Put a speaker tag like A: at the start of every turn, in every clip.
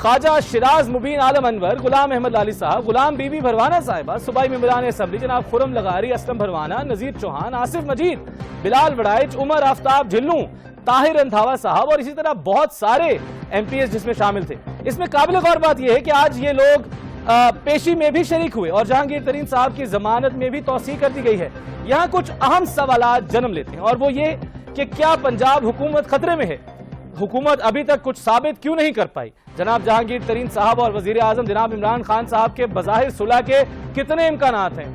A: خواجہ شیراز مبین عالم انور، Ghulam Ahmad lolly صاحب، Ghulam be be Bharwana صاحبہ، صوبائی ممبران اسمبلی جناب خرم لغاری، اسلم بھروانہ، نذیر چوہان، آصف مجید، بلال وڑائچ، عمر آفتاب جھلوں، طاہر رندھاوا صاحب اور اسی طرح بہت سارے ایم پی ایس جس میں شامل تھے۔ اس میں قابل غور بات یہ ہے کہ آج یہ لوگ پیشی میں بھی شریک ہوئے اور جہانگیر ترین صاحب کی ضمانت میں بھی توسیع کر دی گئی ہے۔ یہاں کچھ اہم سوالات جنم لیتے ہیں اور وہ یہ کہ کیا پنجاب حکومت خطرے میں ہے؟ حکومت ابھی تک کچھ ثابت کیوں نہیں کر پائی؟ جناب جہانگیر ترین صاحب اور وزیر اعظم جناب عمران خان صاحب کے بظاہر صلح کے کتنے امکانات ہیں؟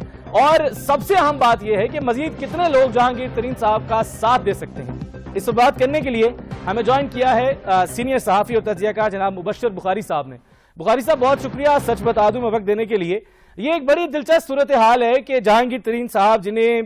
A: اور سب سے اہم بات یہ ہے کہ مزید کتنے لوگ جہانگیر ترین صاحب کا ساتھ دے سکتے ہیں؟ اس پر بات کرنے کے لیے ہمیں جوائن کیا ہے سینئر صحافی اور تجزیہ کار جناب مبشر بخاری صاحب نے۔ بخاری صاحب بہت شکریہ سچ بتا دوں میں وقت دینے کے لیے۔ یہ ایک بڑی دلچسپ صورتحال ہے کہ جہانگیر ترین صاحب جنہیں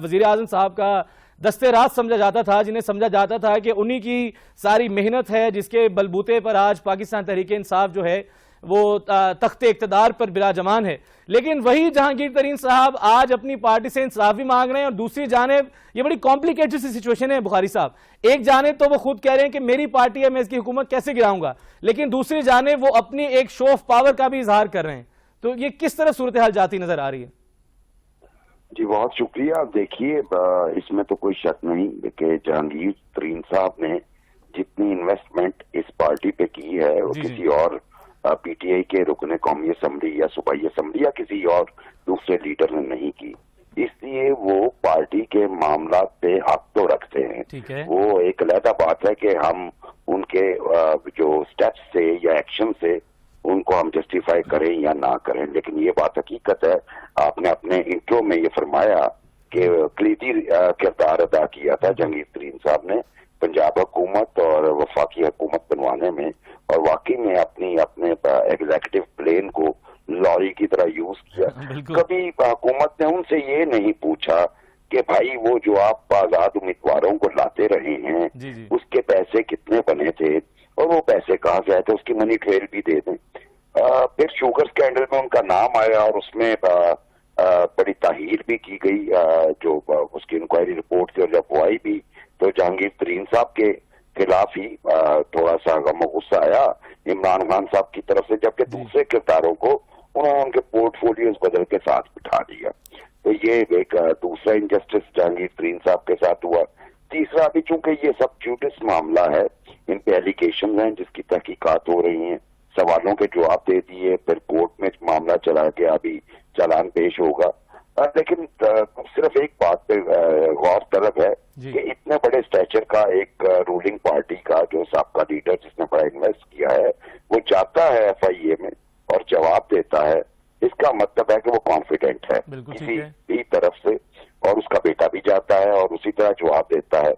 A: وزیر اعظم صاحب کا دستے راست سمجھا جاتا تھا، جنہیں سمجھا جاتا تھا کہ انہی کی ساری محنت ہے جس کے بلبوتے پر آج پاکستان تحریک انصاف جو ہے وہ تخت اقتدار پر براجمان ہے، لیکن وہی جہانگیر ترین صاحب آج اپنی پارٹی سے انصاف بھی مانگ رہے ہیں اور دوسری جانب یہ بڑی کمپلیکیٹڈ سی سچویشن ہے بخاری صاحب۔ ایک جانب تو وہ خود کہہ رہے ہیں کہ میری پارٹی ہے میں اس کی حکومت کیسے گراؤں گا، لیکن دوسری جانب وہ اپنی ایک شو آف پاور کا بھی اظہار کر رہے ہیں، تو یہ کس طرح صورتحال جاتی نظر آ رہی ہے؟
B: جی بہت شکریہ۔ دیکھیے اس میں تو کوئی شک نہیں کہ جہانگیر ترین صاحب نے جتنی انویسٹمنٹ اس پارٹی پہ کی ہے وہ کسی اور پی ٹی آئی کے رکن قومی اسمبلی یا صوبائی اسمبلی یا کسی اور دوسرے لیڈر نے نہیں کی، اس لیے وہ پارٹی کے معاملات پہ حق تو رکھتے ہیں۔ وہ ایک علیحدہ بات ہے کہ ہم ان کے جو سٹیپس سے یا ایکشن سے ان کو ہم جسٹیفائی کریں یا نہ کریں، لیکن یہ بات حقیقت ہے، آپ نے اپنے انٹرو میں یہ فرمایا کہ کلیدی کردار ادا کیا تھا جہانگیر ترین صاحب نے پنجاب حکومت اور وفاقی حکومت بنوانے میں، اور واقعی میں اپنے ایگزیکٹو پلین کو لوری کی طرح یوز کیا۔ کبھی حکومت نے ان سے یہ نہیں پوچھا کہ بھائی وہ جو آپ آزاد امیدواروں کو لاتے رہے ہیں اس کے پیسے کتنے بنے تھے اور وہ پیسے کہاں سے آئے تھے، اس کی منی ٹریل بھی دے دیں۔ پھر شوگر سکینڈل میں ان کا نام آیا اور اس میں بڑی تاہیر بھی کی گئی، جو اس کی انکوائری رپورٹ تھی، اور جب وہ آئی بھی تو جہانگیر ترین صاحب کے خلاف ہی تھوڑا سا غم و غصہ آیا عمران خان صاحب کی طرف سے، جبکہ دوسرے کرداروں کو انہوں نے ان کے پورٹ فولیوز بدل کے ساتھ بٹھا دیا۔ تو یہ ایک دوسرا انجسٹس جہانگیر ترین صاحب کے ساتھ ہوا۔ تیسرا بھی چونکہ یہ سب جوڈس معاملہ ہے، ان پہ ایلیگیشن ہیں جس کی تحقیقات ہو رہی ہیں، سوالوں کے جواب دے دیے، پھر کورٹ میں معاملہ چلا گیا، ابھی چالان پیش ہوگا۔ لیکن صرف ایک بات پہ غور طلب ہے کہ اتنے بڑے اسٹیچر کا ایک رولنگ پارٹی کا جو سابقہ لیڈر جس نے بڑا انویسٹ کیا ہے وہ جاتا ہے ایف آئی اے میں اور جواب دیتا ہے، اس کا مطلب ہے کہ وہ کانفیڈنٹ ہے کسی بھی طرف سے، اور اس کا بیٹا بھی جاتا ہے اور اسی طرح جواب دیتا ہے۔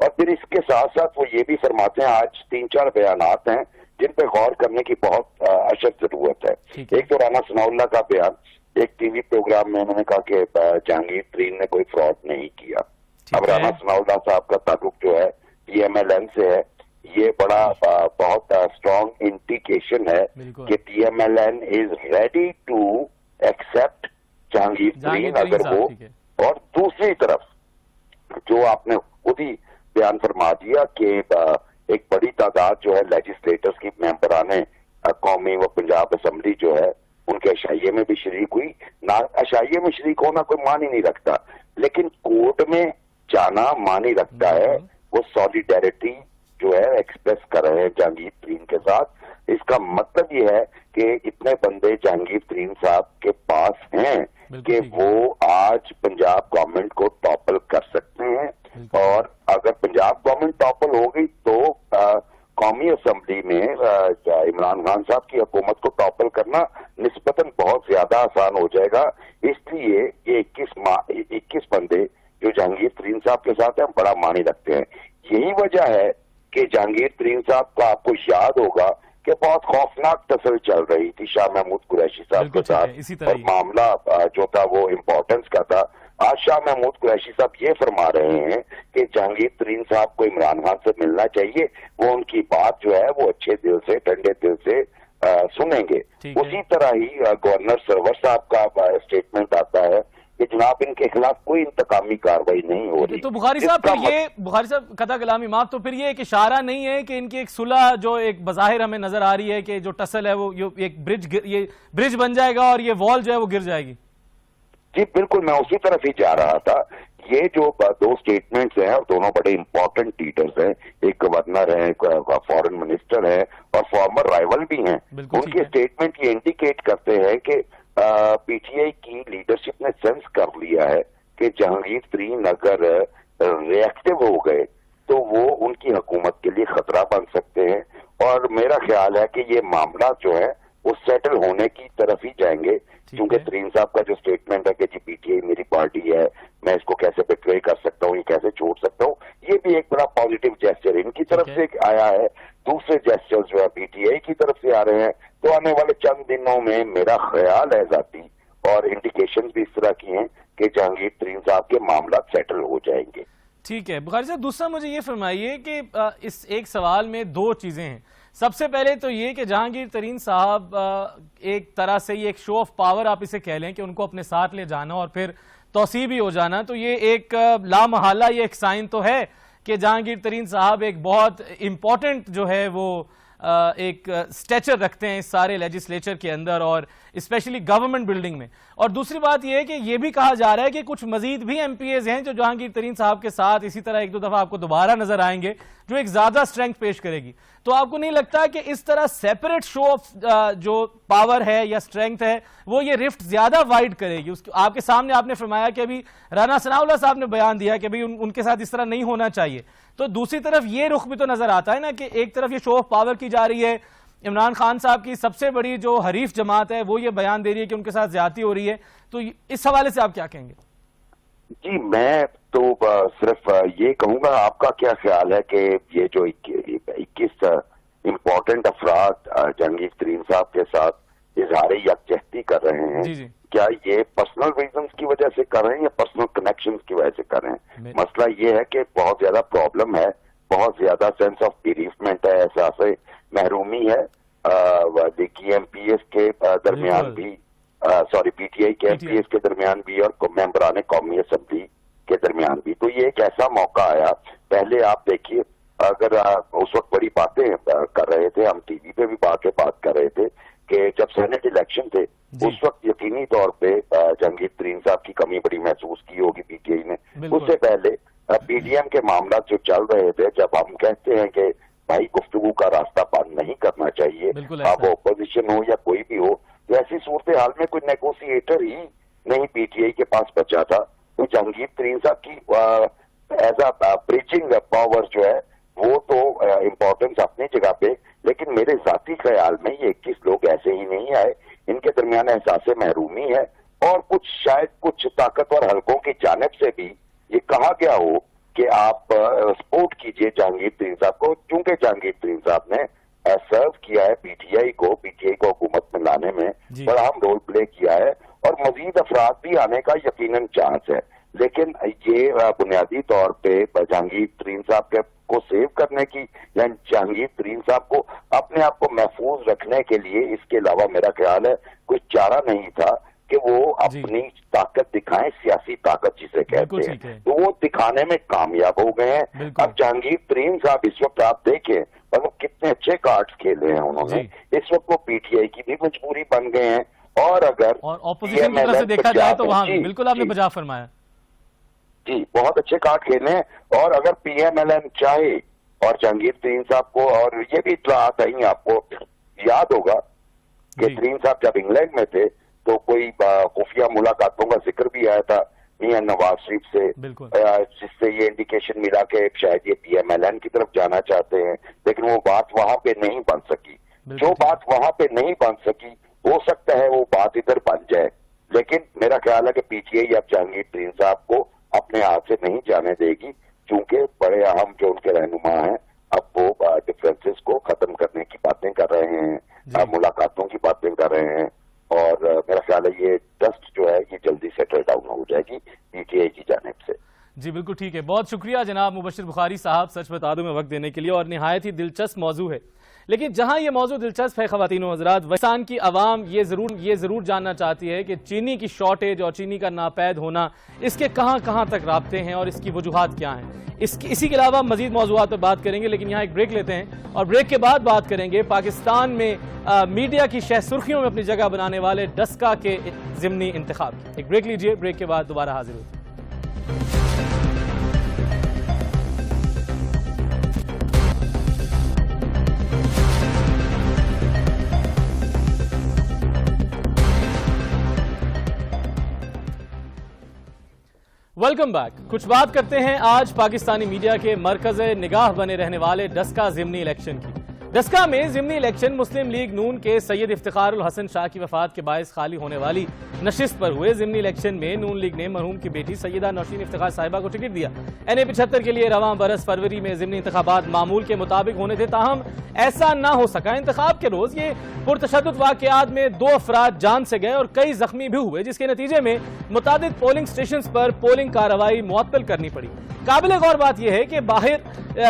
B: اور پھر اس کے ساتھ ساتھ وہ یہ بھی فرماتے ہیں، آج 3-4 بیانات ہیں جن پہ غور کرنے کی بہت اشد ضرورت ہے۔ ایک تو رانا ثناء اللہ کا بیان، ایک ٹی وی پروگرام میں انہوں نے کہا کہ جہانگیر ترین نے کوئی فراڈ نہیں کیا۔ اب رانا ثناء اللہ صاحب کا تعلق جو ہے پی ایم ایل این سے ہے، یہ بڑا بہت اسٹرانگ انڈیکیشن ہے کہ P M L N is ready to accept Jahangir Tareen اگر وہ، اور دوسری طرف جو آپ نے خود ہی بیان فرما دیا کہ ایک بڑی تعداد جو ہے لیجسلیٹرز کی ممبران قومی و پنجاب اسمبلی جو ہے ان کے عشائیے میں بھی شریک ہوئی۔ عشائیے میں شریک ہونا کوئی معنی نہیں رکھتا، لیکن کورٹ میں جانا معنی رکھتا ہے۔ وہ سولیڈیرٹی جو ہے ایکسپریس کر رہے ہیں جہانگیر ترین کے ساتھ۔ اس کا مطلب یہ ہے کہ اتنے بندے جہانگیر ترین صاحب کے پاس ہیں کہ وہ آج پنجاب گورنمنٹ کو ٹاپل کر سکتے ہیں، اور اگر پنجاب گورنمنٹ ٹاپل ہو گئی تو قومی اسمبلی میں عمران خان صاحب کی حکومت کو ٹاپل کرنا نسبتاً بہت زیادہ آسان ہو جائے گا۔ اس لیے یہ 21 بندے جو جہانگیر ترین صاحب کے ساتھ ہیں بڑا معنی رکھتے ہیں۔ یہی وجہ ہے کہ جہانگیر ترین صاحب کا آپ کو یاد ہوگا کہ بہت خوفناک تسل چل رہی تھی شاہ محمود قریشی صاحب کے ساتھ، اور معاملہ جو تھا وہ امپورٹنس کا تھا۔ آج شاہ محمود قریشی صاحب یہ فرما رہے ہیں کہ جہانگیر ترین صاحب کو عمران خان سے ملنا چاہیے، وہ ان کی بات جو ہے وہ اچھے دل سے ٹھنڈے دل سے سنیں گے۔ اسی طرح ہی گورنر سرور صاحب کا اسٹیٹمنٹ آتا ہے کہ جناب ان کے خلاف کوئی انتقامی کارروائی نہیں ہو رہی.
A: تو بخاری صاحب پھر یہ بخاری صاحب قطع کلامی معاف، تو پھر یہ ایک اشارہ نہیں ہے کہ ان کی ایک صلح جو ایک بظاہر ہمیں نظر آ رہی ہے کہ جو ٹسل ہے وہ ایک برج بن جائے گا اور یہ وال جو ہے وہ گر جائے گی؟
B: جی بالکل، میں اسی طرف ہی جا رہا تھا. یہ جو دو سٹیٹمنٹس ہیں اور دونوں بڑے امپورٹنٹ لیڈرز ہیں، ایک گورنر ہے، ایک فارن منسٹر ہے اور فارمر رائیول بھی ہیں. ان کے سٹیٹمنٹ یہ انڈیکیٹ کرتے ہیں کہ پی ٹی آئی کی لیڈرشپ نے سینس کر لیا ہے کہ جہانگیر ترین اگر ریئیکٹو ہو گئے تو وہ ان کی حکومت کے لیے خطرہ بن سکتے ہیں. اور میرا خیال ہے کہ یہ معاملات جو ہے وہ سیٹل ہونے کی طرف ہی جائیں گے، کیونکہ ترین صاحب کا جو سٹیٹمنٹ ہے کہ جی پی ٹی آئی میری پارٹی ہے، میں اس کو کیسے بیٹرے کر سکتا ہوں، یہ کیسے چھوڑ سکتا ہوں، یہ بھی ایک بڑا پازیٹیو جیسچر ان کی طرف سے آیا ہے. دوسرے جیسچر جو ہے پی ٹی آئی کی طرف سے آ رہے ہیں. تو آنے والے چند دنوں میں میرا خیال ہے ذاتی اور انڈیکیشن بھی اس طرح کی ہیں کہ جہانگیر ترین صاحب کے معاملات سیٹل ہو جائیں گے.
A: ٹھیک ہے بخاری صاحب، دوسرا مجھے یہ فرمائیے کہ اس ایک سوال میں دو چیزیں ہیں. سب سے پہلے تو یہ کہ جہانگیر ترین صاحب ایک طرح سے یہ ایک شو آف پاور آپ اسے کہہ لیں کہ ان کو اپنے ساتھ لے جانا اور پھر توسیع بھی ہو جانا، تو یہ ایک لامحالہ یہ ایک سائن تو ہے کہ جہانگیر ترین صاحب ایک بہت امپورٹنٹ جو ہے وہ ایک سٹیچر رکھتے ہیں اس سارے لیجسلیچر کے اندر اور اسپیشلی گورنمنٹ بلڈنگ میں. اور دوسری بات یہ ہے کہ یہ بھی کہا جا رہا ہے کہ کچھ مزید بھی ایم پی ایز ہیں جو جہانگیر ترین صاحب کے ساتھ اسی طرح ایک دو دفعہ آپ کو دوبارہ نظر آئیں گے جو ایک زیادہ سٹرینگتھ پیش کرے گی. تو آپ کو نہیں لگتا کہ اس طرح سیپریٹ شو آف جو پاور ہے یا سٹرینگتھ ہے وہ یہ رفٹ زیادہ وائڈ کرے گی؟ آپ کے سامنے آپ نے فرمایا کہ ابھی رانا ثناء اللہ صاحب نے بیان دیا کہ ان کے ساتھ اس طرح نہیں ہونا چاہیے. تو دوسری طرف یہ رخ بھی تو نظر آتا ہے نا کہ ایک طرف یہ شو آف پاور کی جا رہی ہے، عمران خان صاحب کی سب سے بڑی جو حریف جماعت ہے وہ یہ بیان دے رہی ہے کہ ان کے ساتھ زیادتی ہو رہی ہے. تو اس حوالے سے آپ کیا کہیں گے؟
B: جی میں تو صرف یہ کہوں گا، آپ کا کیا خیال ہے کہ یہ جو 21 امپورٹنٹ افراد جہانگیر ترین صاحب کے ساتھ اظہار یکجہتی کر رہے ہیں، کیا یہ پرسنل ریزنز کی وجہ سے کر رہے ہیں یا پرسنل کنیکشنز کی وجہ سے کر رہے ہیں؟ مسئلہ یہ ہے کہ بہت زیادہ پرابلم ہے، بہت زیادہ سینس آف بیریفمنٹ ہے، احساس محرومی ہے ایم پی ایس کے درمیان بھی، سوری پی ٹی آئی کے ایم پی ایس کے درمیان بھی اور ممبران قومی اسمبلی کے درمیان بھی. تو یہ ایک ایسا موقع آیا. پہلے آپ دیکھیے، اگر اس وقت بڑی باتیں کر رہے تھے، ہم ٹی وی پہ بھی بات کر رہے تھے کہ جب سینٹ الیکشن تھے اس وقت یقینی طور پہ جہانگیر ترین صاحب کی کمی بڑی محسوس کی ہوگی پی ٹی آئی نے. اس سے پہلے پی ڈی ایم کے معاملات جو چل رہے تھے، جب ہم کہتے ہیں کہ بھائی گفتگو کا راستہ بند نہیں کرنا چاہیے، اب اپوزیشن ہو یا کوئی بھی ہو، تو ایسی صورتحال میں کوئی نیگوسیٹر ہی نہیں پی ٹی آئی کے پاس بچا تھا. تو جہانگیر ترین صاحب کی ایز اے بریجنگ پاور جو ہے وہ تو امپورٹنس اپنی جگہ پہ، لیکن میرے ذاتی خیال میں یہ 21 لوگ ایسے ہی نہیں آئے. ان کے درمیان احساس محرومی ہے اور شاید کچھ طاقتور حلقوں کی جانب سے بھی یہ کہا گیا ہو کہ آپ سپورٹ کیجئے جہانگیر ترین صاحب کو، چونکہ جہانگیر ترین صاحب نے سرو کیا ہے پی ٹی آئی کو حکومت میں لانے میں بڑا اہم رول پلے کیا ہے اور مزید افراد بھی آنے کا یقیناً چانس ہے. لیکن یہ بنیادی طور پہ جہانگیر ترین صاحب کو سیو کرنے کی یا جہانگیر ترین صاحب کو اپنے آپ کو محفوظ رکھنے کے لیے اس کے علاوہ میرا خیال ہے کوئی چارہ نہیں تھا کہ وہ اپنی طاقت دکھائیں، سیاسی طاقت جسے کہتے ہیں. تو وہ دکھانے میں کامیاب ہو گئے ہیں. اب جہانگیر ترین صاحب اس وقت آپ دیکھیں اور وہ کتنے اچھے کارڈز کھیلے ہیں انہوں نے. اس وقت وہ پی ٹی آئی کی بھی مجبوری بن گئے ہیں اور اگر
A: اپوزیشن کی طرف سے دیکھا جائے تو وہاں بالکل آپ نے بجا فرمایا.
B: جی بہت اچھے کارڈ کھیلے ہیں. اور اگر پی ایم ایل این چاہے اور جہانگیر ترین صاحب کو، اور یہ بھی اطلاعات آئی آپ کو یاد ہوگا کہ ترین صاحب جب انگلینڈ میں تھے تو کوئی خفیہ ملاقاتوں کا ذکر بھی آیا تھا میاں نواز شریف سے، جس سے یہ انڈیکیشن ملا کہ شاید یہ پی ایم ایل این کی طرف جانا چاہتے ہیں. لیکن وہ بات وہاں پہ نہیں بن سکی. جو بات وہاں پہ نہیں بن سکی ہو سکتا ہے وہ بات ادھر بن جائے. لیکن میرا خیال ہے کہ پی ٹی آئی اب جہانگیر ترین صاحب کو اپنے ہاتھ سے نہیں جانے دے گی، چونکہ بڑے اہم جو ان کے رہنما ہیں اب وہ ڈفرینسز کو ختم کرنے کی باتیں کر رہے ہیں، ملاقاتوں کی باتیں کر رہے ہیں. اور میرا خیال ہے یہ ڈسٹ جو ہے یہ جلدی سیٹل ڈاؤن ہو جائے گی پی ٹی آئی کی جانب سے.
A: جی بالکل ٹھیک ہے. بہت شکریہ جناب مبشر بخاری صاحب سچ بتا دوں میں وقت دینے کے لیے، اور نہایت ہی دلچسپ موضوع ہے. لیکن جہاں یہ موضوع دلچسپ ہے خواتین و حضرات، پاکستان کی عوام یہ ضرور جاننا چاہتی ہے کہ چینی کی شارٹیج اور چینی کا ناپید ہونا، اس کے کہاں تک رابطے ہیں اور اس کی وجوہات کیا ہیں۔ اسی کے علاوہ مزید موضوعات پر بات کریں گے، لیکن یہاں ایک بریک لیتے ہیں اور بریک کے بعد بات کریں گے پاکستان میں میڈیا کی شہ سرخیوں میں اپنی جگہ بنانے والے ڈسکا کے ضمنی انتخاب۔ ایک بریک لیجئے، بریک کے بعد دوبارہ حاضر ہوتے ہیں۔ Welcome back. کچھ بات کرتے ہیں آج پاکستانی میڈیا کے مرکز نگاہ بنے رہنے والے ڈسکا ضمنی الیکشن کی۔ ڈسکا میں ضمنی الیکشن مسلم لیگ نون کے سید افتخار الحسن شاہ کی وفات کے باعث خالی ہونے والی نشست پر ہوئے۔ ضمنی الیکشن میں نون لیگ نے مرحوم کی بیٹی سیدہ نوشین افتخار صاحبہ کو ٹکٹ دیا۔ NA-75 کے لیے رواں برس فروری میں ضمنی انتخابات معمول کے مطابق ہونے تھے، تاہم ایسا نہ ہو سکا۔ انتخاب کے روز یہ پرتشدد واقعات میں 2 افراد جان سے گئے اور کئی زخمی بھی ہوئے، جس کے نتیجے میں متعدد پولنگ سٹیشنز پر پولنگ کارروائی معطل کرنی پڑی۔ قابل غور بات یہ ہے کہ باہر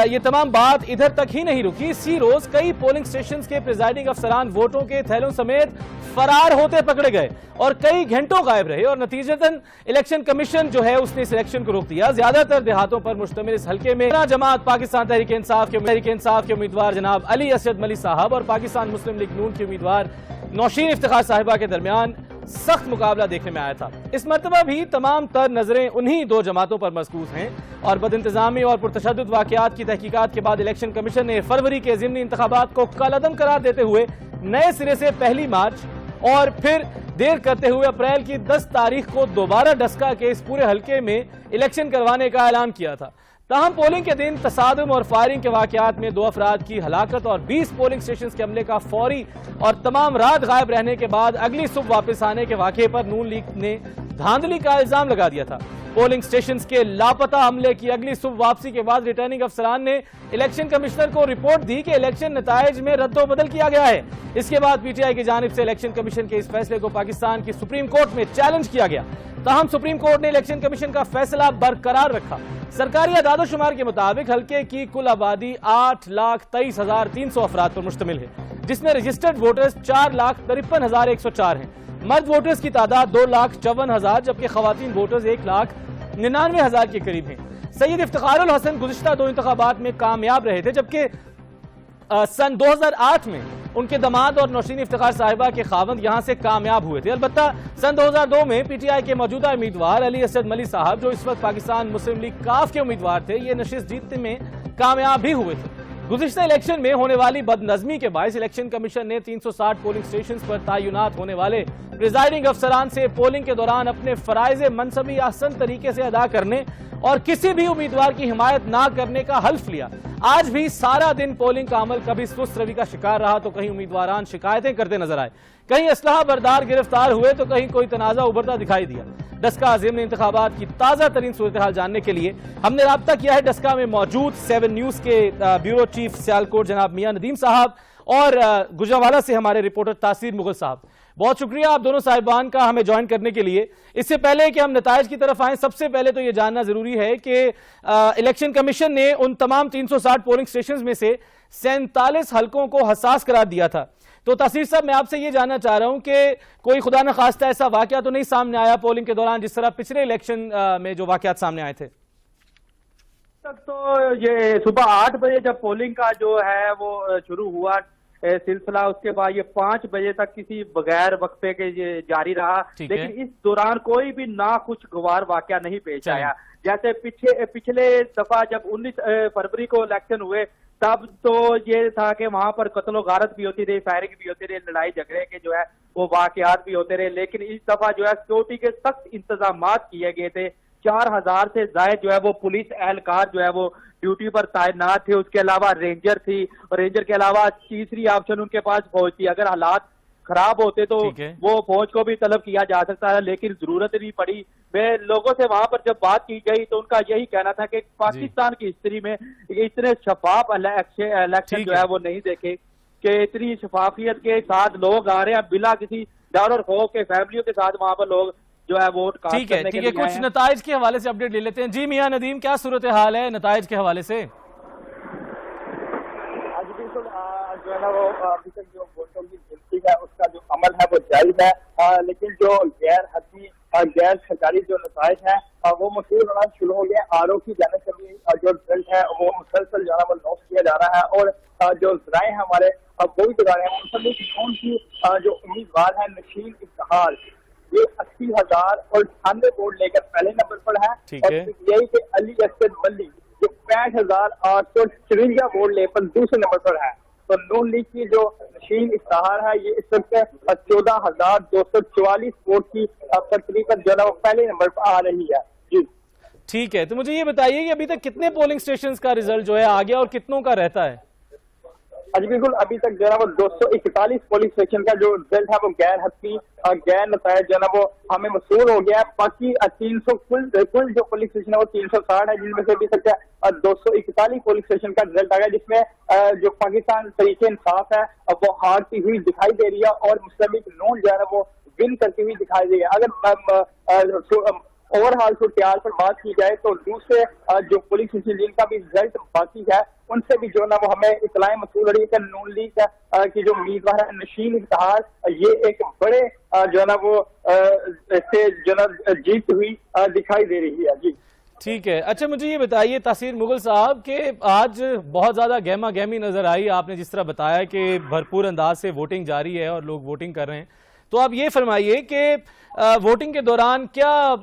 A: یہ تمام بات ادھر تک ہی نہیں رکی، اسی روز کئی پولنگ سٹیشنز کے پریزائڈنگ افسران ووٹوں کے تھیلوں سمیت فرار ہوتے پکڑے گئے اور کئی گھنٹوں غائب رہے، اور نتیجتاً الیکشن کمیشن جو ہے اس نے اس الیکشن کو روک دیا۔ زیادہ تر دیہاتوں پر مشتمل اس حلقے میں جماعت پاکستان تحریک انصاف کے امیدوار جناب علی اسد ملی صاحب اور پاکستان مسلم لیگ نون کی امیدوار نوشین افتخار صاحبہ کے درمیان سخت مقابلہ دیکھنے میں آیا تھا۔ اس مرتبہ بھی تمام تر نظریں انہی 2 جماعتوں پر مرکوز ہیں، اور بد انتظامی اور پرتشدد واقعات کی تحقیقات کے بعد الیکشن کمیشن نے فروری کے ضمنی انتخابات کو کالعدم قرار دیتے ہوئے نئے سرے سے 1 مارچ اور پھر دیر کرتے ہوئے اپریل کی 10 تاریخ کو دوبارہ ڈسکا کے اس پورے حلقے میں الیکشن کروانے کا اعلان کیا تھا۔ تاہم پولنگ کے دن تصادم اور فائرنگ کے واقعات میں 2 افراد کی ہلاکت اور 20 پولنگ سٹیشنز کے عملے کا فوری اور تمام رات غائب رہنے کے بعد اگلی صبح واپس آنے کے واقعے پر نون لیگ نے دھاندلی کا الزام لگا دیا تھا۔ پولنگ سٹیشنز کے لاپتہ عملے کی اگلی صبح واپسی کے بعد ریٹرننگ افسران نے الیکشن کمشنر کو رپورٹ دی کہ الیکشن نتائج میں رد و بدل کیا گیا ہے۔ اس کے بعد PTI کی جانب سے الیکشن کمیشن کے اس فیصلے کو پاکستان کی سپریم کورٹ میں چیلنج کیا گیا، تاہم سپریم کورٹ نے الیکشن کمیشن کا فیصلہ برقرار رکھا۔ سرکاری اعداد و شمار کے مطابق حلقے کی کل آبادی 8,23,300 افراد پر مشتمل ہے، جس میں رجسٹرڈ ووٹرز 4,53,104 ہیں۔ مرد ووٹرز کی تعداد 2,54,000 جبکہ خواتین ووٹرز 1,99,000 کے قریب ہیں۔ سید افتخار الحسن گزشتہ 2 انتخابات میں کامیاب رہے تھے، جبکہ سن 2008 میں ان کے داماد اور نوشین افتخار صاحبہ کے خاوند یہاں سے کامیاب ہوئے تھے۔ البتہ سن 2002 میں PTI کے موجودہ امیدوار علی اسد ملی صاحب، جو اس وقت پاکستان مسلم لیگ کاف کے امیدوار تھے، یہ نشست جیتنے میں کامیاب بھی ہوئے تھے۔ گزشتہ الیکشن میں ہونے والی بد نظمی کے باعث الیکشن کمیشن نے 360 پولنگ سٹیشنز پر تعینات ہونے والے پریزائڈنگ افسران سے پولنگ کے دوران اپنے فرائض منصبی احسن طریقے سے ادا کرنے اور کسی بھی امیدوار کی حمایت نہ کرنے کا حلف لیا۔ آج بھی سارا دن پولنگ کا عمل کبھی سست روی کا شکار رہا تو کہیں امیدواران شکایتیں کرتے نظر آئے، کہیں اسلحہ بردار گرفتار ہوئے تو کہیں کوئی تنازع ابھرتا دکھائی دیا۔ ڈسکا ضمنی انتخابات کی تازہ ترین صورتحال جاننے کے لیے ہم نے رابطہ کیا ہے ڈسکا میں موجود 7 نیوز کے بیورو چیف سیالکوٹ جناب میاں ندیم صاحب اور گجرانوالہ سے ہمارے رپورٹر تاثیر مغل صاحب۔ بہت شکریہ آپ دونوں صاحبان کا ہمیں جوائن کرنے کے لیے۔ اس سے پہلے کہ ہم نتائج کی طرف آئیں، سب سے پہلے تو یہ جاننا ضروری ہے کہ الیکشن کمیشن نے ان تمام 360 پولنگ سٹیشنز میں سے 47 حلقوں کو حساس قرار دیا تھا۔ تو تاثیر صاحب، میں آپ سے یہ جاننا چاہ رہا ہوں کہ کوئی خدا نخواستہ ایسا واقعہ تو نہیں سامنے آیا پولنگ کے دوران جس طرح پچھلے الیکشن میں جو واقعات سامنے آئے تھے؟
C: تک تو یہ صبح 8 بجے جب پولنگ کا جو ہے وہ شروع ہوا سلسلہ، اس کے بعد یہ 5 بجے تک کسی بغیر وقفے کے جاری رہا، لیکن اس دوران کوئی بھی ناخوشگوار واقعہ نہیں پیش آیا۔ جیسے پچھلے دفعہ جب 19 فروری کو الیکشن ہوئے تب تو یہ تھا کہ وہاں پر قتل و غارت بھی ہوتی رہی، فائرنگ بھی ہوتی رہی، لڑائی جھگڑے کے جو ہے وہ واقعات بھی ہوتے رہے، لیکن اس دفعہ جو ہے سیکورٹی کے سخت انتظامات کیے گئے تھے۔ 4,000 سے زائد جو ہے وہ پولیس اہلکار جو ہے وہ ڈیوٹی پر تعینات تھے، اس کے علاوہ رینجر تھی، اور رینجر کے علاوہ تیسری آپشن ان کے پاس فوج تھی۔ اگر حالات خراب ہوتے تو وہ فوج کو بھی طلب کیا جا سکتا ہے، لیکن ضرورت نہیں پڑی۔ میں لوگوں سے وہاں پر جب بات کی گئی تو ان کا یہی کہنا تھا کہ پاکستان کی ہسٹری میں اتنے شفاف الیکشن جو ہے وہ نہیں دیکھے، کہ اتنی شفافیت کے ساتھ لوگ آ رہے ہیں بلا کسی ڈر اور خوف کے، فیملیوں کے ساتھ وہاں پر لوگ جو ہے ووٹ کاسٹ کرنے کے لیے
A: کچھ نتائج کے حوالے سے اپڈیٹ لے لیتے ہیں۔ جی میاں ندیم، کیا صورتحال ہے نتائج کے حوالے سے؟
D: جو ہے نا وہ ابھی تک جو ووٹوں کی گنتی ہے اس کا جو عمل ہے وہ جاری ہے، لیکن جو غیر حتمی غیر سرکاری جو نتائج ہیں وہ موصول ہونا شروع ہو گئے۔ آر او کی جانب سے بھی جو رزلٹ ہے وہ مسلسل جو ہے وہ نوٹ کیا جا رہا ہے، اور جو ذرائع ہیں ہمارے وہ بھی بتا رہے ہیں مسلم کون کی جو امیدوار ہے نشین افتخار، یہ 80,098 ووٹ لے کر پہلے نمبر پر ہے، اور یہی کہ علی اسد ملی جو 65,853 ووٹ لے کر دوسرے نمبر پر ہے۔ تو نون لیگ کی جو نشین افتخار ہے یہ اس وقت 14,244 ووٹ کی برتری پر جو ہے وہ پہلے نمبر پر آ رہی ہے۔ جی
A: ٹھیک ہے، تو مجھے یہ بتائیے کہ ابھی تک کتنے پولنگ سٹیشنز کا ریزلٹ جو ہے آ گیا اور کتنوں کا رہتا ہے؟
D: جی بالکل، ابھی تک جو ہے وہ 241 پولنگ اسٹیشن کا جو رزلٹ ہے وہ غیر حتمی غیر نتائج جو ہے نا وہ ہمیں موصول ہو گیا ہے۔ باقی 300 کل جو پولنگ اسٹیشن ہے وہ 360 ہے، جن میں سے ابھی تک 241 پولنگ اسٹیشن کا رزلٹ آ گیا، جس میں جو پاکستان تحریک انصاف ہے وہ ہارتی ہوئی دکھائی دے رہی ہے، اور مسلم لیگ نون جو ہے نا وہ ون کرتی ہوئی دکھائی دے رہی ہے۔ اگر اوور آل صورتحال پر بات کی جائے تو دوسرے جو پولیس اسٹیشن جن کا بھی رزلٹ باقی ہے ان سے بھی جو ہے نا وہ ہمیں اطلاع موصول ہو رہی ہے کہ نون لیگ کی جو امیدوار ہے نشین افتخار یہ ایک بڑے جو ہے نا وہ سے جو ہے نا جیت ہوئی دکھائی دے رہی ہے۔ جی
A: ٹھیک ہے، اچھا مجھے یہ بتائیے تاثیر مغل صاحب کہ آج بہت زیادہ گہما گہمی نظر آئی، آپ نے جس طرح بتایا کہ بھرپور انداز سے ووٹنگ جاری ہے اور لوگ ووٹنگ کر رہے ہیں، تو آپ یہ فرمائیے کہ ووٹنگ کے دوران کیا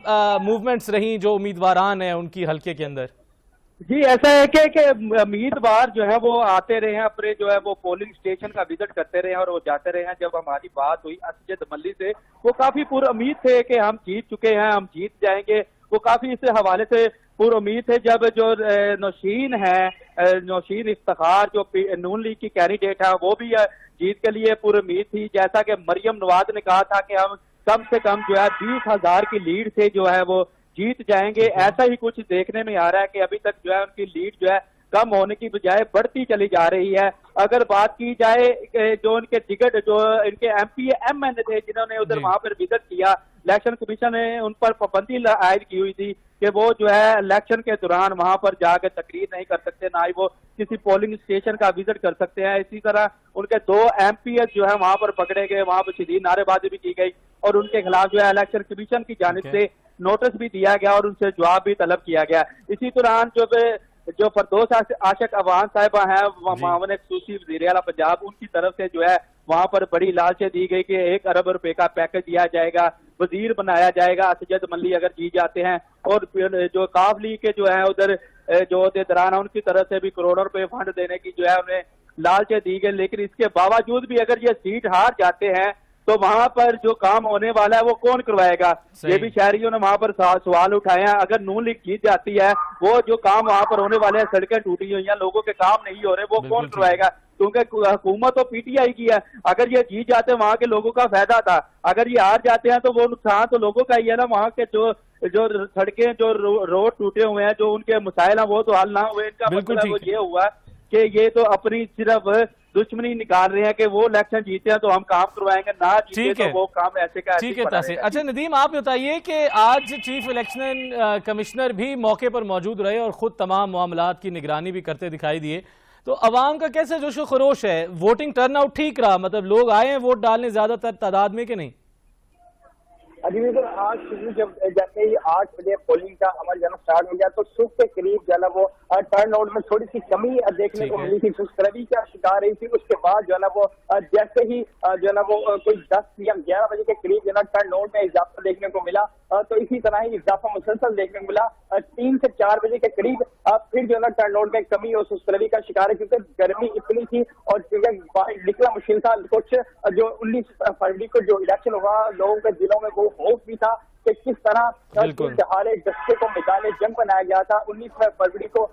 A: موومنٹس رہیں جو امیدواران ہیں ان کی حلقے کے اندر؟
C: جی ایسا ہے کہ امیدوار جو ہے وہ آتے رہے ہیں، اپنے جو ہے وہ پولنگ اسٹیشن کا وزٹ کرتے رہے ہیں اور وہ جاتے رہے ہیں۔ جب ہماری بات ہوئی اسجد ملی سے، وہ کافی پر امید تھے کہ ہم جیت چکے ہیں، ہم جیت جائیں گے، وہ کافی اس حوالے سے پر امید تھے۔ جب جو نوشین افتخار جو نون لیگ کی کینڈیڈیٹ ہے وہ بھی جیت کے لیے پر امید تھی، جیسا کہ مریم نواز نے کہا تھا کہ ہم کم سے کم جو ہے 20,000 کی لیڈ سے جو ہے وہ جیت جائیں گے۔ ایسا ہی کچھ دیکھنے میں آ رہا ہے کہ ابھی تک جو ہے ان کی لیڈ جو ہے کم ہونے کی بجائے بڑھتی چلی جا رہی ہے۔ اگر بات کی جائے جو ان کے ٹکٹ جو ان کے ایم پی ایم این تھے جنہوں نے ادھر وہاں پر وزٹ کیا، الیکشن کمیشن نے ان پر پابندی عائد کی ہوئی تھی کہ وہ جو ہے الیکشن کے دوران وہاں پر جا کے تقریر نہیں کر سکتے، نہ ہی وہ کسی پولنگ اسٹیشن کا وزٹ کر سکتے ہیں۔ اسی طرح ان کے 2 ایم پی ایس جو ہے وہاں پر پکڑے گئے، وہاں پر شدید نعرے بازی بھی کی گئی اور ان کے خلاف جو ہے الیکشن کمیشن کی جانب سے نوٹس بھی دیا گیا اور ان سے جواب بھی طلب کیا گیا۔ اسی دوران جو فردوس عاشق عوان صاحبہ ہیں معاون خصوصی وزیر اعلیٰ پنجاب، ان کی طرف سے جو ہے وہاں پر بڑی لالچیں دی گئی کہ 1 ارب روپے کا پیکج دیا جائے گا، وزیر بنایا جائے گا اسجد ملی اگر جیت جاتے ہیں، اور جو کاف لیگ کے جو ہے ادھر جو عہدیداران ہیں ان کی طرف سے بھی کروڑوں روپے فنڈ دینے کی جو ہے انہیں لالچیں دی گئی۔ لیکن اس کے باوجود بھی اگر یہ سیٹ ہار جاتے ہیں تو وہاں پر جو کام ہونے والا ہے وہ کون کروائے گا؟ یہ بھی شہریوں نے وہاں پر سوال اٹھائے ہیں۔ اگر نون لیگ جیت جاتی ہے وہ جو کام وہاں پر ہونے والے ہیں، سڑکیں ٹوٹی ہوئی ہیں، لوگوں کے کام نہیں ہو رہے، وہ کون کروائے گا؟ کیونکہ حکومت تو پی ٹی آئی کی ہے۔ اگر یہ جیت جاتے ہیں وہاں کے لوگوں کا فائدہ تھا، اگر یہ ہار جاتے ہیں تو وہ نقصان تو لوگوں کا ہی ہے نا۔ وہاں کے جو سڑکیں جو روڈ ٹوٹے ہوئے ہیں، جو ان کے مسائل ہیں وہ تو حل نہ ہوئے، ان کا مطلب وہ یہ ہوا کہ یہ تو اپنی صرف دشمنی نکال رہے ہیں کہ وہ الیکشن جیتے ہیں تو ہم کام کروائیں گے، نہ جیتے تو وہ کام ایسے کا ایسے پڑا رہے گا۔
A: اچھا ندیم، آپ بتائیے کہ آج چیف الیکشن کمشنر بھی موقع پر موجود رہے اور خود تمام معاملات کی نگرانی بھی کرتے دکھائی دیے، تو عوام کا کیسے جوش و خروش ہے؟ ووٹنگ ٹرن آؤٹ ٹھیک رہا؟ مطلب لوگ آئے ہیں ووٹ ڈالنے زیادہ تر تعداد میں کہ نہیں؟
D: جی بالکل، آج جب جیسے ہی 8 بجے پولنگ کا عمل جانا سٹارٹ ہو گیا تو صبح کے قریب جو ہے نا وہ ٹرن آؤٹ میں تھوڑی سی کمی دیکھنے کو ملی تھی، سست روی کا شکار رہی تھی۔ اس کے بعد جو ہے نا وہ جیسے ہی جو ہے نا وہ کوئی 10 یا 11 بجے کے قریب جو ہے نا ٹرن آؤٹ میں اضافہ دیکھنے کو ملا، تو اسی طرح ہی اضافہ مسلسل دیکھنے کو ملا۔ 3 سے 4 بجے کے قریب پھر جو ہے نا ٹرن آؤٹ میں کمی اور سست روی کا شکار ہے، کیونکہ گرمی اتنی تھی اور نکلا مشکل تھا۔ کچھ جو 19 فروری کو جو الیکشن ہوا، لوگوں کے دلوں میں وہ خوف بھی تھا کہ کس طرح دہاڑے دستے کو میدان جنگ بنایا گیا تھا۔ 19 فروری کو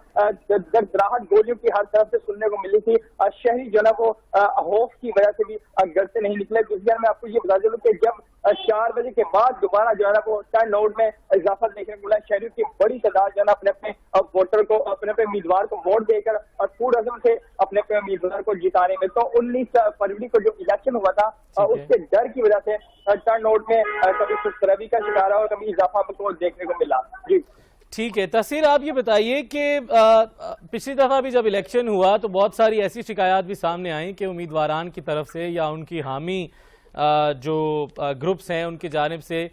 D: دردراہٹ گولیوں کی ہر طرف سے سننے کو ملی تھی، شہری جو ہے نا وہ خوف کی وجہ سے بھی گھر سے نہیں نکلے۔ دوسری میں آپ کو یہ بتا دوں کہ جب 4 بجے کے بعد دوبارہ جو ہے نا وہ ٹرن آؤٹ میں اضافہ دیکھنے کو ملا، شہریوں کی بڑی تعداد جو ہے نا اپنے اپنے ووٹر کو، اپنے اپنے امیدوار کو ووٹ دے کر اور پور عزم سے اپنے اپنے امیدوار کو جتانے میں۔ تو 19 فروری کو جو الیکشن ہوا تھا اس کے ڈر کی وجہ سے ٹرن آؤٹ میں کبھی سست روی کا شکار اور کبھی اضافہ کو دیکھنے کو ملا۔ جی
A: ٹھیک ہے تحصیل، آپ یہ بتائیے کہ پچھلی دفعہ بھی جب الیکشن ہوا تو بہت ساری ایسی شکایات بھی سامنے آئیں کہ امیدواران کی طرف سے یا ان کی حامی جو گروپس ہیں ان کی جانب سے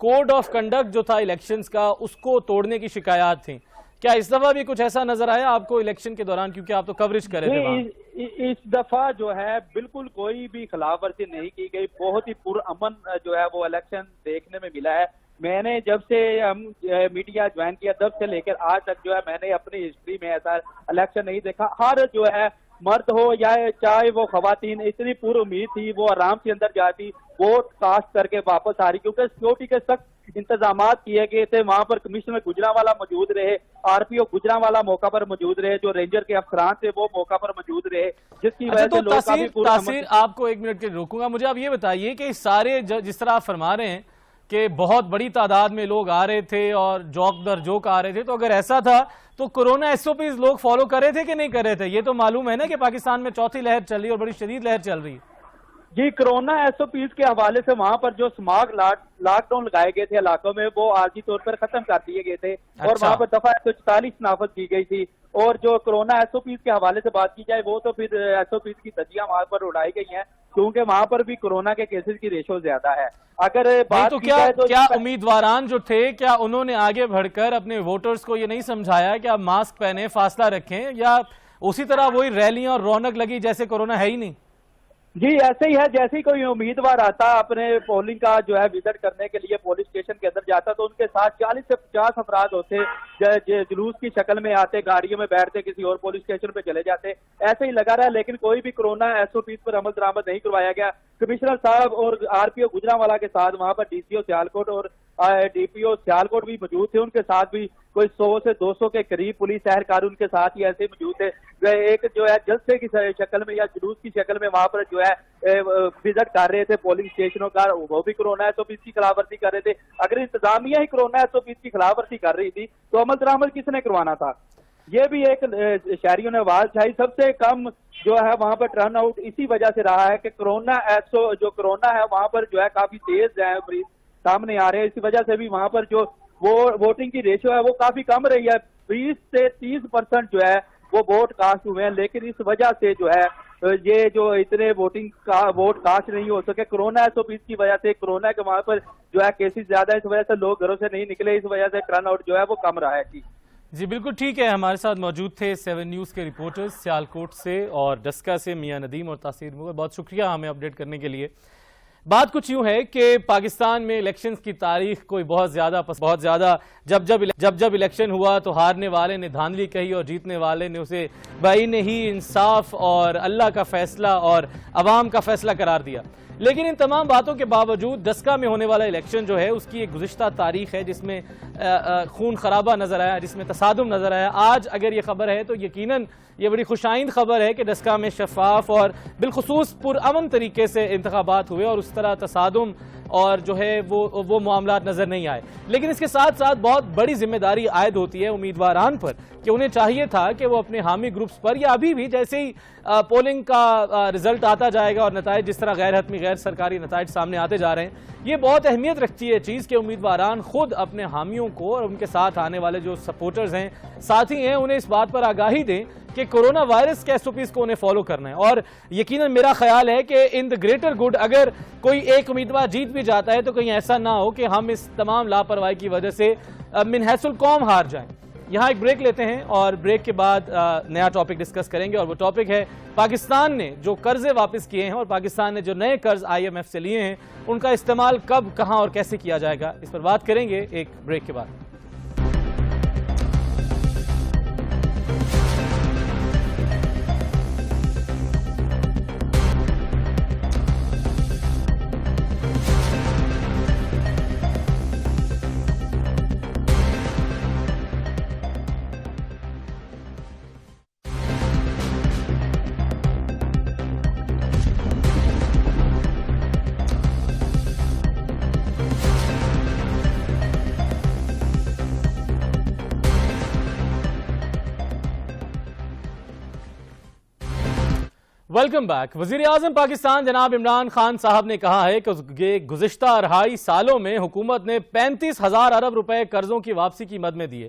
A: کوڈ آف کنڈکٹ جو تھا الیکشنز کا اس کو توڑنے کی شکایات تھیں. کیا اس دفعہ بھی کچھ ایسا نظر آیا آپ کو الیکشن کے دوران، کیونکہ آپ تو کوریج کر رہے تھے وہاں؟
C: اس دفعہ جو ہے بالکل کوئی بھی خلاف ورزی نہیں کی گئی، بہت ہی پرامن جو ہے وہ الیکشن دیکھنے میں ملا ہے. میں نے جب سے میڈیا جوائن کیا تب سے لے کر آج تک جو ہے میں نے اپنی ہسٹری میں ایسا الیکشن نہیں دیکھا. ہر جو ہے مرد ہو یا چاہے وہ خواتین، اتنی پر امید تھی وہ آرام سے اندر جاتی، ووٹ کاسٹ کر کے واپس آ رہی، کیونکہ سیکورٹی کے سخت انتظامات کیے گئے تھے. وہاں پر کمشنر گجرانوالا موجود رہے، RPO گجرانوالا موقع پر موجود رہے، جو رینجر کے افسران تھے وہ موقع پر موجود رہے، جس کی وجہ سے لوگ کافی
A: تاثیر. آپ کو ایک منٹ کے روکوں گا، مجھے آپ یہ بتائیے کہ سارے جس طرح آپ فرما رہے ہیں کہ بہت بڑی تعداد میں لوگ آ رہے تھے اور جوک در جوک آ رہے تھے، تو اگر ایسا تھا تو کورونا SOPs لوگ فالو کر رہے تھے کہ نہیں کر رہے تھے؟ یہ تو معلوم ہے نا کہ پاکستان میں چوتھی لہر چل رہی ہے اور بڑی شدید لہر چل رہی ہے.
C: جی، کورونا SOPs کے حوالے سے وہاں پر جو سماگ لاک ڈاؤن لگائے گئے تھے علاقوں میں وہ عارضی طور پر ختم کر دیے گئے تھے، اور وہاں پر دفعہ 144 نافذ کی گئی تھی. اور جو کورونا SOPs کے حوالے سے بات کی جائے وہ تو پھر SOPs کی دھجیاں وہاں پر اڑائی گئی ہیں، کیونکہ وہاں پر بھی کورونا کے کیسز کی ریشو زیادہ ہے. اگر بات
A: تو کیا امیدواران جو تھے کیا انہوں نے آگے بڑھ کر اپنے ووٹرز کو یہ نہیں سمجھایا کہ آپ ماسک پہنیں، فاصلہ رکھیں، یا اسی طرح وہی ریلیاں اور رونق لگی جیسے کورونا ہے ہی نہیں؟
C: جی ایسے ہی ہے، جیسے ہی کوئی امیدوار آتا اپنے پولنگ کا جو ہے وزٹ کرنے کے لیے پولیس اسٹیشن کے اندر جاتا تو ان کے ساتھ 40 سے 50 افراد ہوتے، جلوس کی شکل میں آتے، گاڑیوں میں بیٹھتے، کسی اور پولیس اسٹیشن پہ چلے جاتے. ایسے ہی لگا رہا، لیکن کوئی بھی کورونا SOPs پر عمل درآمد نہیں کروایا گیا. کمشنر صاحب اور RPO گجرانوالا کے ساتھ وہاں پر DCO سیالکوٹ اور DPO سیالکوٹ بھی موجود تھے، ان کے ساتھ بھی کوئی 100 سے 200 کے قریب پولیس اہلکار ان کے ساتھ ہی ایسے موجود تھے. ایک جو ہے جلسے کی شکل میں یا جلوس کی شکل میں وہاں پر جو ہے وزٹ کر رہے تھے پولنگ اسٹیشنوں کا، وہ بھی کورونا SOPs کی خلاف ورزی کر رہے تھے. اگر انتظامیہ ہی کورونا SOPs کی خلاف ورزی کر رہی تھی تو عمل درآمد کس نے کروانا تھا؟ یہ بھی ایک شہریوں نے آواز اٹھائی. سب سے کم جو ہے وہاں پر ٹرن آؤٹ اسی وجہ سے رہا ہے کہ کورونا ہے وہاں پر جو ہے کافی تیز ہے، مریض سامنے آ رہے ہیں. اسی وجہ سے بھی وہاں پر جو ووٹنگ کی ریشو ہے وہ کافی کم رہی ہے. 20 سے 30% جو ہے وہ ووٹ کاسٹ ہوئے ہیں، لیکن اس وجہ سے جو ہے یہ جو اتنے ووٹ کاسٹ نہیں ہو سکے کورونا SOPs کی وجہ سے. کورونا کے وہاں پر جو ہے کیسز زیادہ ہے، اس وجہ سے لوگ گھروں سے نہیں نکلے، اس وجہ سے ٹرن آؤٹ جو ہے وہ کم رہا ہے.
A: جی بالکل ٹھیک ہے. ہمارے ساتھ موجود تھے 7 نیوز کے رپورٹرز سیالکوٹ سے اور ڈسکا سے میاں ندیم اور تاثیر مغل. بہت شکریہ ہمیں اپڈیٹ کرنے کے لیے. بات کچھ یوں ہے کہ پاکستان میں الیکشنز کی تاریخ کوئی بہت زیادہ جب الیکشن ہوا تو ہارنے والے نے دھاندلی کہی اور جیتنے والے نے اسے بعین ہی انصاف اور اللہ کا فیصلہ اور عوام کا فیصلہ قرار دیا. لیکن ان تمام باتوں کے باوجود ڈسکا میں ہونے والا الیکشن جو ہے اس کی ایک گزشتہ تاریخ ہے جس میں خون خرابہ نظر آیا، جس میں تصادم نظر آیا. آج اگر یہ خبر ہے تو یقیناً یہ بڑی خوشائند خبر ہے کہ ڈسکا میں شفاف اور بالخصوص پرامن طریقے سے انتخابات ہوئے اور اس طرح تصادم اور جو ہے وہ معاملات نظر نہیں آئے. لیکن اس کے ساتھ ساتھ بہت بڑی ذمہ داری عائد ہوتی ہے امیدواران پر کہ انہیں چاہیے تھا کہ وہ اپنے حامی گروپس پر یا ابھی بھی جیسے ہی پولنگ کا رزلٹ آتا جائے گا اور نتائج جس طرح غیر حتمی غیر سرکاری نتائج سامنے آتے جا رہے ہیں، یہ بہت اہمیت رکھتی ہے چیز کہ امیدواران خود اپنے حامیوں کو اور ان کے ساتھ آنے والے جو سپورٹرز ہیں، ساتھی ہیں، انہیں اس بات پر آگاہی دیں کہ کورونا وائرس کے SOPs کو انہیں فالو کرنا ہے. اور یقیناً میرا خیال ہے کہ ان دا گریٹر گڈ اگر کوئی ایک امیدوار جیت بھی جاتا ہے تو کہیں ایسا نہ ہو کہ ہم اس تمام لاپرواہی کی وجہ سے من حیث القوم ہار جائیں. یہاں ایک بریک لیتے ہیں اور بریک کے بعد نیا ٹاپک ڈسکس کریں گے، اور وہ ٹاپک ہے پاکستان نے جو قرضے واپس کیے ہیں اور پاکستان نے جو نئے قرض IMF سے لیے ہیں ان کا استعمال کب، کہاں اور کیسے کیا جائے گا. اس پر بات کریں گے ایک بریک کے بعد. Welcome back. وزیر اعظم پاکستان جناب عمران خان صاحب نے کہا ہے کہ گزشتہ 2.5 سالوں میں حکومت نے 35,000 ارب روپے قرضوں کی واپسی کی مد میں دیے.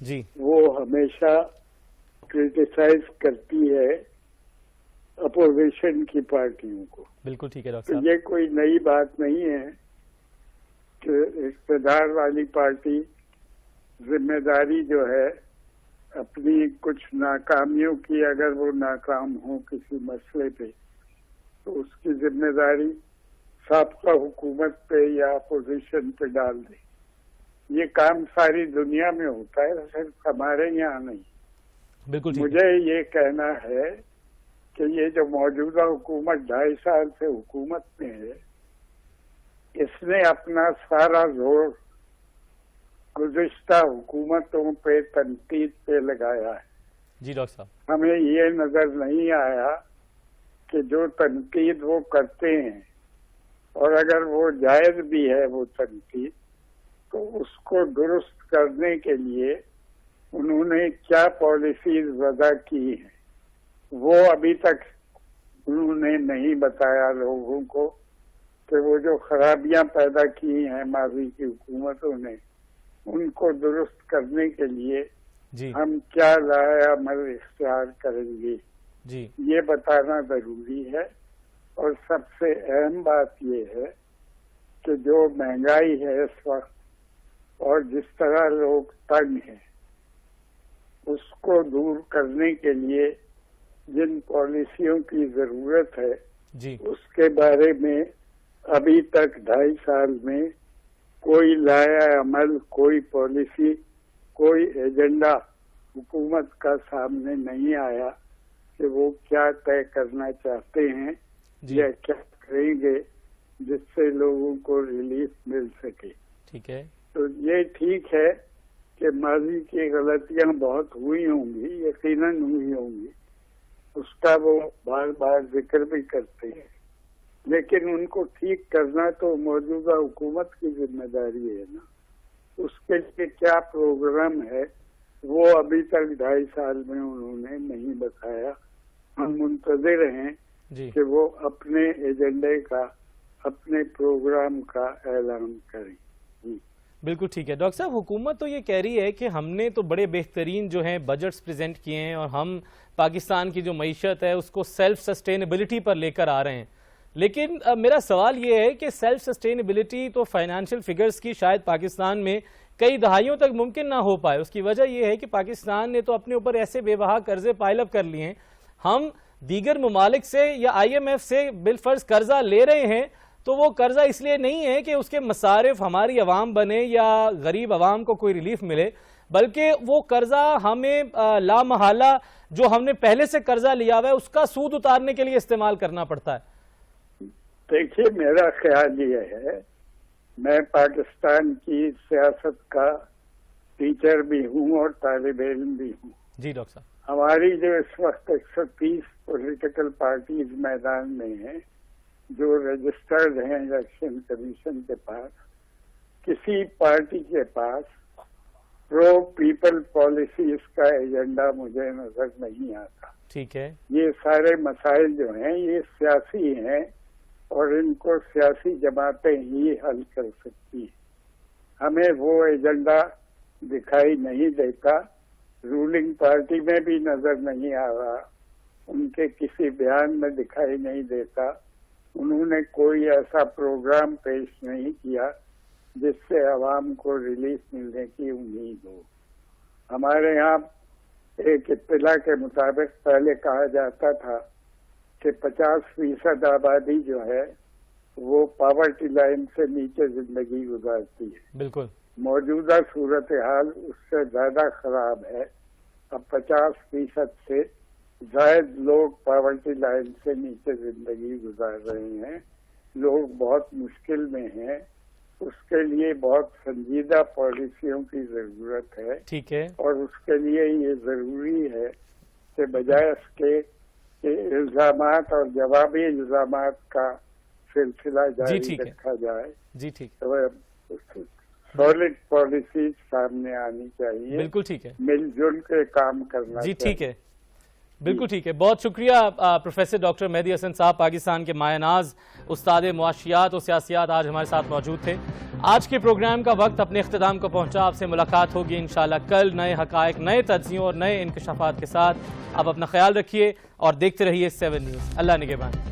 A: جی
E: وہ ہمیشہ کرٹیسائز کرتی ہے اپوزیشن کی پارٹیوں کو.
A: بالکل ٹھیک ہے ڈاکٹر
E: تو
A: صاحب.
E: یہ کوئی نئی بات نہیں ہے کہ اقتدار والی پارٹی ذمہ داری جو ہے اپنی کچھ ناکامیوں کی، اگر وہ ناکام ہو کسی مسئلے پہ، تو اس کی ذمہ داری سابقہ حکومت پہ یا اپوزیشن پہ ڈال دے. یہ کام ساری دنیا میں ہوتا ہے، صرف ہمارے یہاں نہیں.
A: بالکل ٹھیک ہے.
E: مجھے یہ کہنا ہے کہ یہ جو موجودہ حکومت 2.5 سال سے حکومت میں ہے، اس نے اپنا سارا زور گزشتہ حکومتوں پہ تنقید پہ لگایا ہے.
A: جی ڈاکٹر صاحب.
E: ہمیں یہ نظر نہیں آیا کہ جو تنقید وہ کرتے ہیں، اور اگر وہ جائز بھی ہے وہ تنقید، تو اس کو درست کرنے کے لیے انہوں نے کیا پالیسیز وضع کی ہیں، وہ ابھی تک انہوں نے نہیں بتایا لوگوں کو کہ وہ جو خرابیاں پیدا کی ہیں ماضی کی حکومتوں نے، ان کو درست کرنے کے لیے
A: جی
E: ہم کیا رائے عمل اختیار کریں گے،
A: جی
E: یہ بتانا ضروری ہے. اور سب سے اہم بات یہ ہے کہ جو مہنگائی ہے اس وقت اور جس طرح لوگ تنگ ہیں، اس کو دور کرنے کے لیے جن پالیسیوں کی ضرورت ہے
A: جی
E: اس کے بارے میں ابھی تک 2.5 سال میں کوئی لایا عمل، کوئی پالیسی، کوئی ایجنڈا حکومت کا سامنے نہیں آیا کہ وہ کیا طے کرنا چاہتے ہیں
A: جی
E: یا کیا کریں گے جس سے لوگوں کو ریلیف مل سکے.
A: ٹھیک ہے.
E: تو یہ ٹھیک ہے کہ ماضی کی غلطیاں بہت ہوئی ہوں گی، یقیناً ہوئی ہوں گی، اس کا وہ بار بار ذکر بھی کرتے ہیں، لیکن ان کو ٹھیک کرنا تو موجودہ حکومت کی ذمہ داری ہے نا. اس کے لیے کیا پروگرام ہے وہ ابھی تک 2.5 سال میں انہوں نے نہیں بتایا. ہم منتظر ہیں
A: جی
E: کہ وہ اپنے ایجنڈے کا، اپنے پروگرام کا اعلان کریں.
A: بالکل ٹھیک ہے. ڈاکٹر صاحب، حکومت تو یہ کہہ رہی ہے کہ ہم نے تو بڑے بہترین جو ہیں بجٹس پریزنٹ کیے ہیں اور ہم پاکستان کی جو معیشت ہے اس کو سیلف سسٹینیبلٹی پر لے کر آ رہے ہیں، لیکن میرا سوال یہ ہے کہ سیلف سسٹینیبلٹی تو فائنانشل فگرز کی شاید پاکستان میں کئی دہائیوں تک ممکن نہ ہو پائے. اس کی وجہ یہ ہے کہ پاکستان نے تو اپنے اوپر ایسے بے بہا قرضے پائل اپ کر لیے ہیں. ہم دیگر ممالک سے یا IMF سے بالفرض قرضہ لے رہے ہیں تو وہ قرضہ اس لیے نہیں ہے کہ اس کے مصارف ہماری عوام بنے یا غریب عوام کو کوئی ریلیف ملے، بلکہ وہ قرضہ ہمیں لامحالہ جو ہم نے پہلے سے قرضہ لیا ہوا ہے اس کا سود اتارنے کے لیے استعمال کرنا پڑتا ہے.
E: دیکھیے، میرا خیال یہ ہے، میں پاکستان کی سیاست کا ٹیچر بھی ہوں اور طالب علم بھی ہوں.
A: جی ڈاکٹر صاحب.
E: ہماری جو اس وقت 130 پولیٹیکل پارٹیز میدان میں ہیں جو رجسٹرڈ ہیں الیکشن کمیشن کے پاس، کسی پارٹی کے پاس پرو پیپل پالیسیز کا ایجنڈا مجھے نظر نہیں آتا.
A: ٹھیک ہے.
E: یہ سارے مسائل جو ہیں یہ سیاسی ہیں اور ان کو سیاسی جماعتیں ہی حل کر سکتی ہیں. ہمیں وہ ایجنڈا دکھائی نہیں دیتا، رولنگ پارٹی میں بھی نظر نہیں آ رہا، ان کے کسی بیان میں دکھائی نہیں دیتا. انہوں نے کوئی ایسا پروگرام پیش نہیں کیا جس سے عوام کو ریلیف ملنے کی امید ہو. ہمارے یہاں ایک اطلاع کے مطابق پہلے کہا جاتا تھا کہ 50% آبادی جو ہے وہ پاورٹی لائن سے نیچے زندگی گزارتی ہے.
A: بالکل.
E: موجودہ صورتحال اس سے زیادہ خراب ہے. اب 50% سے زائد لوگ پاورٹی لائن سے نیچے زندگی گزار رہے ہیں. لوگ بہت مشکل میں ہیں. اس کے لیے بہت سنجیدہ پالیسیوں کی ضرورت ہے.
A: ٹھیک ہے.
E: اور اس کے لیے یہ ضروری ہے کہ بجائے اس کے کہ الزامات اور جوابی الزامات کا سلسلہ جاری رکھا جائے.
A: جی ٹھیک.
E: سالڈ پالیسیز سامنے آنی چاہیے.
A: بالکل ٹھیک ہے.
E: مل جل کے کام کرنا
A: جی
E: چاہیے.
A: ٹھیک ہے. بالکل ٹھیک ہے. بہت شکریہ پروفیسر ڈاکٹر مہدی حسن صاحب، پاکستان کے مایہ ناز استاد معاشیات و سیاسیات، آج ہمارے ساتھ موجود تھے. آج کے پروگرام کا وقت اپنے اختتام کو پہنچا. آپ سے ملاقات ہوگی انشاءاللہ کل نئے حقائق، نئے تجزیوں اور نئے انکشافات کے ساتھ. آپ اپنا خیال رکھیے اور دیکھتے رہیے 7 نیوز. اللہ نگہبان.